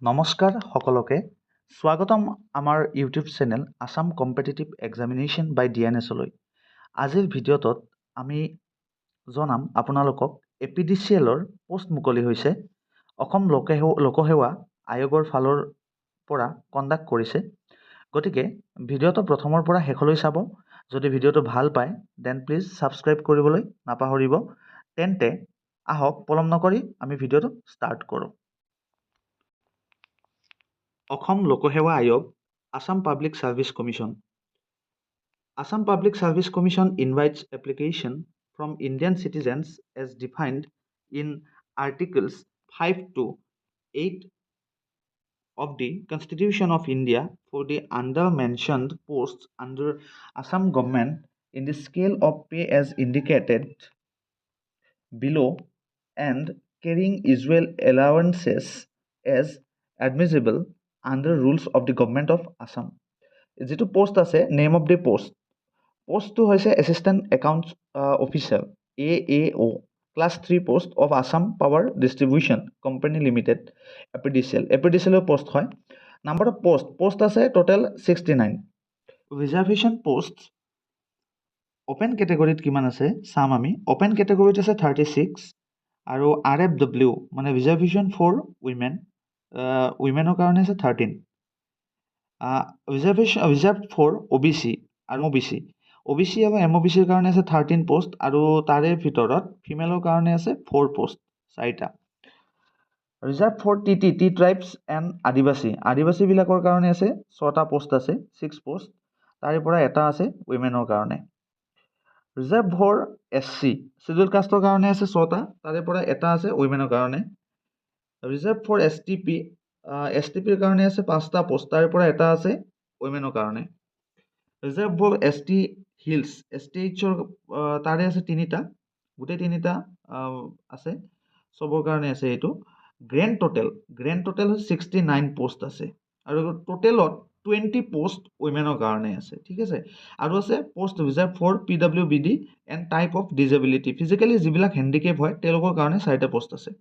নমস্কাৰ সকলোকে স্বাগতম আমাৰ YouTube channel Assam competitive examination by ডিএনএছলৈ। আজিৰ ভিডিঅ'টোত আমি জনাম আপোনালোকক APDCLৰ পোষ্ট মুকলি হৈছে। অসম লোকসেৱা আয়োগৰ ফালৰ পৰা কণ্ডাক্ট কৰিছে। গতিকে ভিডিঅ'টো প্ৰথমৰ পৰা শেষলৈ চাব। যদি ভিডিঅ'টো ভাল পায় দেন প্লিজ ছাবস্ক্ৰাইব কৰিবলৈ নাপাহৰিব। তেন্তে আহক পলম নকৰি আমি ভিডিঅ'টো ষ্টাৰ্ট কৰোঁ। অসম লোকসেৱা আয়োগ, Assam Public Service Commission. Assam Public Service Commission invites application from Indian citizens as defined in Articles 5 to 8 of the Constitution of India for the under-mentioned posts under Assam government in the scale of pay as indicated below and carrying usual allowances as admissible under rules of the government of Assam. যিটো post আছে name of the পোষ্টটো হৈছে assistant accounts officer AAO class 3 post of Assam power distribution company limited এপিডিচিএলৰ post হয়। Number of post আছে total 69। Reservation post open কেটেগৰীত কিমান আছে চাম আমি। অপেন কেটেগৰীত আছে 36 আৰু RFW মানে ৰিজাৰ্ভেশ্যন ফৰ উইমেনৰ কাৰণে আছে 13। ৰিজাৰ্ভ ফৰ OBC আৰু OBC আৰু MOBCৰ কাৰণে আছে 13 পোষ্ট আৰু তাৰে ভিতৰত ফিমেলৰ কাৰণে আছে 4 পোষ্ট 4টা। Reserve for the tribes and আদিবাসীবিলাকৰ কাৰণে আছে 6টা পোষ্ট আছে 6 পোষ্ট, তাৰে পৰা এটা আছে উইমেনৰ কাৰণে। ৰিজাৰ্ভ ফৰ SC চিডিউল কাষ্টৰ কাৰণে আছে 6টা, তাৰে পৰা এটা আছে উইমেনৰ কাৰণে। ৰিজাৰ্ভ ফৰ STPৰ কাৰণে আছে 5টা পোষ্ট, তাৰে পৰা এটা আছে উইমেনৰ কাৰণে। ৰিজাৰ্ভ ফৰ ST হিলছ STHৰ তাৰে আছে 3টা, গোটেই 3টা আছে, চবৰ কাৰণে আছে এইটো। গ্ৰেণ্ড টোটেল 69 পোষ্ট আছে আৰু টোটেলত 20 পোষ্ট উইমেনৰ কাৰণে আছে, ঠিক আছে। আৰু আছে post reserve for PWBD and type of disability physically যিবিলাক হেণ্ডিকেপ হয় তেওঁলোকৰ কাৰণে 4টা পোষ্ট আছে।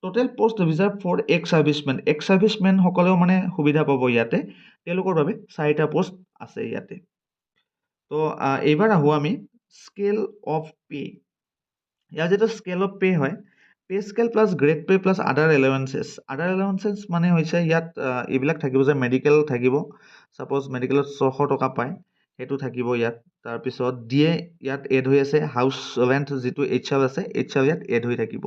Total post reserve for ex ছাৰ্ভিচমেনসকলেও মানে সুবিধা পাব ইয়াতে, তেওঁলোকৰ বাবে 4টা পোষ্ট আছে ইয়াতে। তো এইবাৰ আহোঁ আমি স্কেল অফ পে। ইয়াৰ যিটো স্কেল অফ পে হয়, pay scale plus grade pay plus other allowances মানে হৈছে ইয়াত এইবিলাক থাকিব যে মেডিকেল থাকিব, ছাপ'জ মেডিকেলত 600 টকা পায় সেইটো থাকিব ইয়াত। তাৰপিছত দিয়ে ইয়াত এড হৈ আছে, হাউচ ৰেণ্ট যিটো HR আছে HR ইয়াত এড হৈ থাকিব।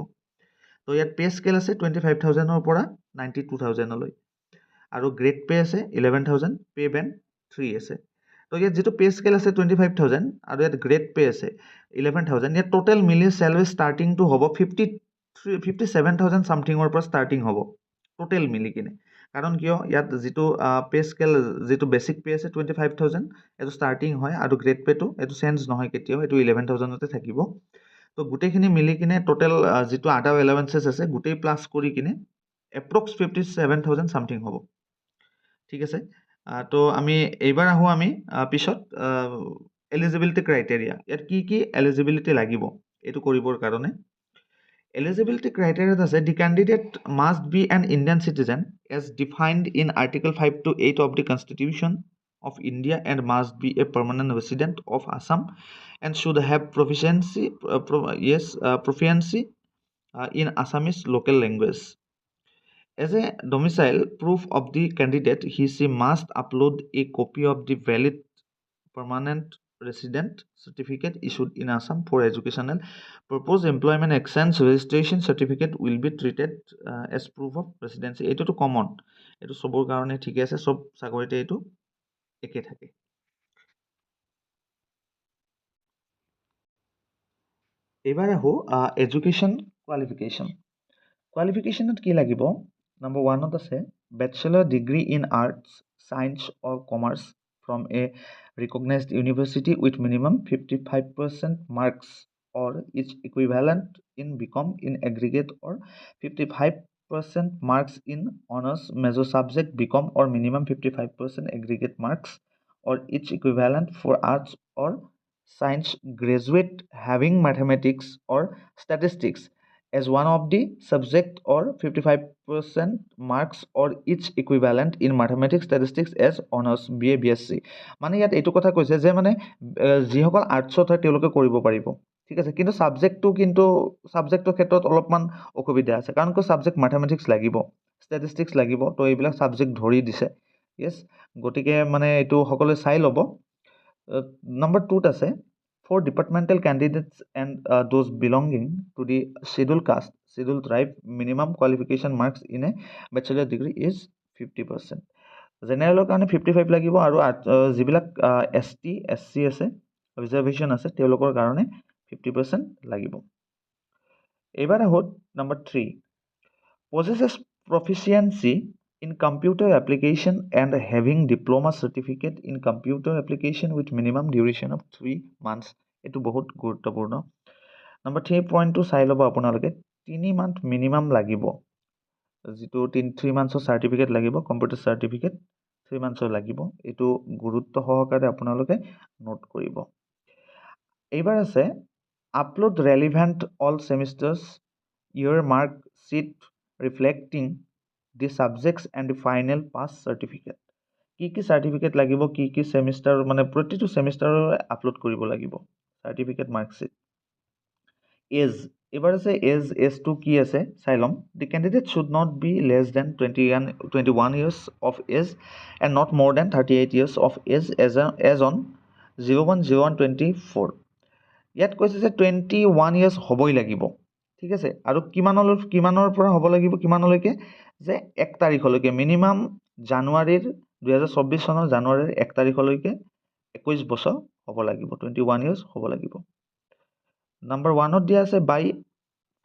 তো ইয়াত পে স্কেল আছে 25,000ৰ পৰা 92,000লৈ আৰু গ্ৰেড পে আছে 11,000, পে বেণ্ড 3 আছে। তো ইয়াত যিটো পে স্কেল আছে 25,000 আৰু ইয়াত গ্ৰেড পে আছে 11,000, ইয়াত টোটেল মিলি চেলাৰী ষ্টাৰ্টিংটো হ'ব 57,000 ছামথিঙৰ পৰা ষ্টাৰ্টিং হ'ব টোটেল মিলি কিনে। কাৰণ কিয় ইয়াত যিটো পে স্কেল যিটো বেচিক পে আছে 25,000 এইটো ষ্টাৰ্টিং হয় আৰু গ্ৰেড পেটো এইটো চেঞ্জ নহয় কেতিয়াও, এইটো 11,000তে থাকিব। তো গোটেইখিনি মিলি কিনে টোটেল যিটো আদাৰ এলাৱেঞ্চেছ আছে গোটেই প্লাছ কৰি কিনে এপ্ৰক্স 57,000 ছামথিং হ'ব, ঠিক আছে। তো আমি এইবাৰ আহোঁ আমি পিছত এলিজিবিলিটি ক্ৰাইটেৰিয়া। ইয়াত কি এলিজিবিলিটি লাগিব এইটো কৰিবৰ কাৰণে। এলিজিবিলিটি ক্ৰাইটেৰিয়াত আছে the candidate must be an Indian citizen as defined in Article 5 to 8 of the Constitution of India and must be a permanent resident of Assam and should have proficiency in Assamese local language. As a domicile proof of the candidate, she must upload a copy of the valid permanent resident certificate issued in Assam for educational purpose. Employment exchange registration certificate will be treated as proof of residency. এইটোতো common, এইটো চবৰ কাৰণে ঠিক আছে, চব চাকৰিতে এইটো একে থাকে। এইবাৰ আহোঁ এডুকেশ্যন কোৱালিফিকেশ্যনত কি লাগিব। নম্বৰ 1ত আছে bachelor degree in arts, science or commerce from a recognized university with minimum 55% marks or its equivalent in BCom in aggregate or 55% marks in honors major subject BCom or minimum 55% aggregate marks or its equivalent for arts or science graduate having mathematics or statistics as one of the subject or 55% marks or each equivalent in mathematics statistics as honors BA BSc মানে ইয়াত এইটো কথা কৈছে যে মানে যিসকল আৰ্টছত হয় তেওঁলোকে কৰিব পাৰিব ঠিক আছে কিন্তু সাবজেক্টৰ ক্ষেত্ৰত অলপমান অসুবিধা আছে কাৰণ কো সাবজেক্ট mathematics লাগিব statistics লাগিব তো এইবিলাক সাবজেক্ট ধৰি দিছে yes গতিকে মানে এইটো সকলোৱে চাই ল'ব number 2 ত আছে for departmental candidates and those belonging to the scheduled tribe minimum qualification marks in a bachelor degree is 50% জেনেৰেলৰ কাৰণে 55 লাগিব আৰু যিবিলাক ST SC আছে ৰিজাৰ্ভেশ্যন আছে তেওঁলোকৰ কাৰণে 50% লাগিব এবাৰ আহত number 3 possesses proficiency in computer application and having diploma certificate in computer application with minimum duration of 3 months এটো বহুত গুৰুত্বপূৰ্ণ নাম্বাৰ 3 পইণ্টটো চাই ল'ব আপোনালোকে 3 মান্থ মিনিমাম লাগিব যেটো 3 মান্থৰ সাৰ্টিফিকেট লাগিব কম্পিউটাৰ সাৰ্টিফিকেট 3 মান্থৰ লাগিব এটো গুৰুত্ব সহকাৰে আপোনালোকে নোট কৰিব এইবাৰ আছে upload relevant all semesters year mark sheet reflecting the subjects and the final pass certificate কি সাৰ্টিফিকেট লাগিব কি সেমিস্টাৰ মানে প্ৰতিটো সেমিস্টাৰৰ আপলোড কৰিব লাগিব সাৰ্টিফিকেট মাৰ্ক sheet এজ এবাৰ আছে এজ টু কি আছে চাই লম the candidate should not be less than 21 years of age and not more than 38 years of age as on 01/01/24 ইয়াত কৈছে যে 21 years হ'বই লাগিব ঠিক আছে আৰু কিমানৰ পৰা হ'ব লাগিব কিমানলৈকে যে 1 তাৰিখলৈকে মিনিমাম জানুৱাৰীৰ 2024 চনৰ জানুৱাৰীৰ 1 তাৰিখলৈকে 21 বছৰ হ'ব লাগিব 21 years হ'ব লাগিব নাম্বাৰ 1 ত দিয়া আছে by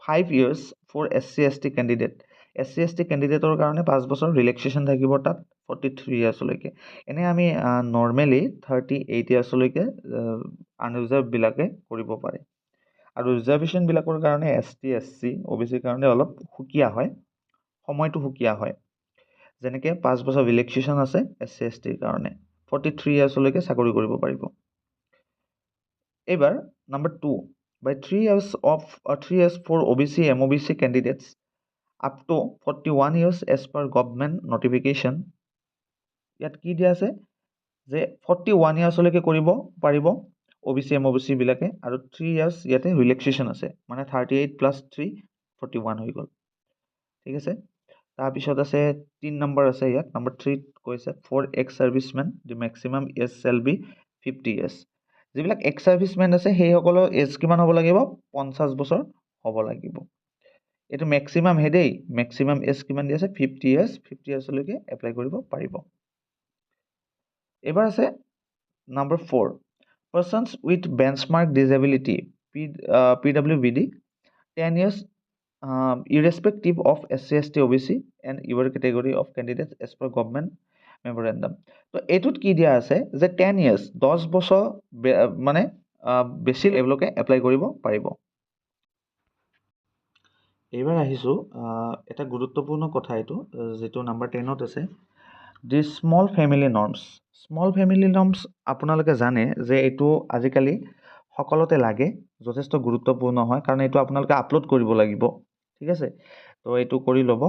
5 years for SC ST candidate SC ST ক্যান্ডিডেটৰ কাৰণে 5 বছৰ ৰিলেক্সেশন থাকিব তাত 43 years লৈকে এনে আমি নৰমালি 38 years লৈকে আনৰিজাৰ্ভ বিলাকে কৰিব পাৰে আৰু ৰিজাৰ্ভেশন বিলাকৰ কাৰণে ST SC OBC কাৰণে অলপ হুকিয়া হয় সময়টো হুকিয়া হয় যেনেকৈ 5 বছৰ ৰিলেক্সেশন আছে SC ST ৰ কাৰণে 43 years লৈকে চাকৰি কৰিব পাৰিব এবাৰ number 2 by 3 years for OBC MOBC candidates up to 41 years as per government notification ইয়াত কি দিয়া আছে যে 41 years লৈকে কৰিব পাৰিব OBC MOBC বিলাকে আৰু 3 years ইয়াতে ৰিলেক্সেশন আছে মানে 38 plus 3 41 হৈ গল ঠিক আছে তাৰ পিছত আছে 3 নম্বৰ আছে ইয়াত নম্বৰ 3 কৈছে for ex servicemen the maximum age shall be 50 years যিবিলাক ex servicemen আছে সেই সকলৰ এজ কিমান হ'ব লাগিব 50 বছৰ হ'ব লাগিব এটো ম্যাক্সিমাম হেডেই ম্যাক্সিমাম এজ কিমান দি আছে 50 years লৈকে এপ্লাই কৰিব পাৰিব এবাৰ আছে number 4 persons with benchmark disability PWBD 10 years irrespective of SC ST OBC and your category of candidates as per government memorandum তো এটুত কি দিয়া আছে যে 10 years 10 বছৰ মানে বেছি লেভেলকে এপ্লাই কৰিব পাৰিব এবাৰ আহিছো এটা গুৰুত্বপূৰ্ণ কথা এটো যেটো নাম্বাৰ 10 ত আছে the small family norms আপোনালোকে জানে যে এটো আজিকালি সকলোতে লাগে যথেষ্ট গুৰুত্বপূৰ্ণ হয় কাৰণ এটো আপোনালোকে আপলোড কৰিব লাগিব ঠিক আছে তো এটো কৰি লব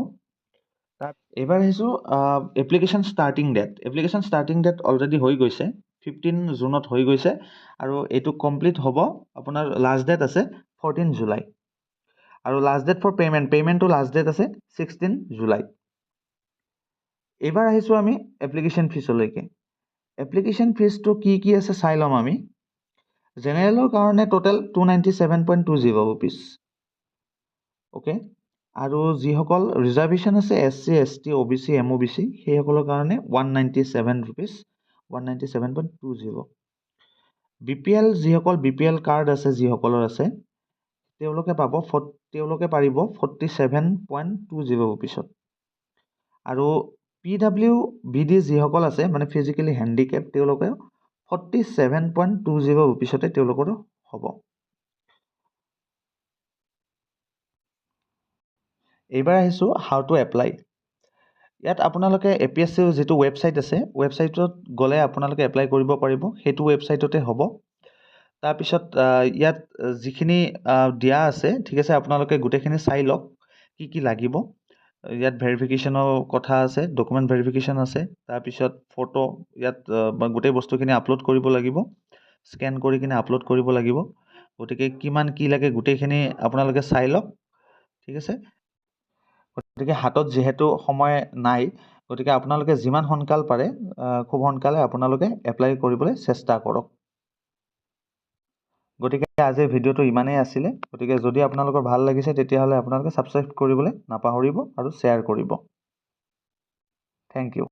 এবাৰ আহিছো এপ্লিকেশন স্টাৰ্টিং ডেট অলৰেডি হৈ গৈছে 15 জুনত হৈ গৈছে আৰু এটো কমপ্লিট হ'ব আপোনাৰ লাষ্ট ডেট আছে 14 জুলাই আৰু লাষ্ট ডেট ফৰ পেমেন্টটো লাষ্ট ডেট আছে 16 জুলাই এবাৰ আহিছো আমি এপ্লিকেশন ফিছলৈকে এপ্লিকেশন ফিছটো কি আছে চাই লম আমি জেনেৰেলৰ কাৰণে টোটাল 297.20 rupees ওকে আৰু যিসকল ৰিজাৰ্ভেশন আছে SC ST OBC MOBC সেই সকলৰ কাৰণে 197 rupees 197.20 BPL যিসকল BPL কাৰ্ড আছে যিসকলৰ আছে তেওঁলোকে পাৰিব 47.20 rupees আৰু PWBD যিসকল আছে মানে ফিজিক্যালি হ্যান্ডিক্যাপ তেওঁলোকে 47.20 rupees তেওঁলোকৰ হ'ব এইবাৰ আহিছো হাউ টু এপ্লাই ইয়াত আপোনালোকে APSC যেটো ওয়েবসাইট আছে ওয়েবসাইটত গলে আপোনালোকে এপ্লাই কৰিব পাৰিব হেতু ওয়েবসাইটতে হ'ব তাৰপিছত ইয়াত যিখিনি দিয়া আছে ঠিক আছে আপোনালোকে গোটেইখিনি চাই লওক কি লাগিব ইয়াত ভেৰিফিকেশ্যনৰ কথা আছে ডকুমেণ্ট ভেৰিফিকেশ্যন আছে তাৰপিছত ফটো ইয়াত গোটেই বস্তুখিনি আপলোড কৰিব লাগিব স্কেন কৰি কিনে আপলোড কৰিব লাগিব গতিকে কিমান কি লাগে গোটেইখিনি আপোনালোকে চাই লওক ঠিক আছে গতিকে হাতত যিহেতু সময় নাই গতিকে আপোনালোকে যিমান সোনকাল পাৰে খুব সোনকালে আপোনালোকে এপ্লাই কৰিবলৈ চেষ্টা কৰক গতিকে আজিৰ ভিডিঅ'টো ইমানেই আছিলে গতিকে যদি আপোনালোকৰ ভাল লাগিছে তেতিয়াহ'লে আপোনালোকে ছাবস্ক্ৰাইব কৰিবলৈ নাপাহৰিব আৰু শ্বেয়াৰ কৰিব থেংক ইউ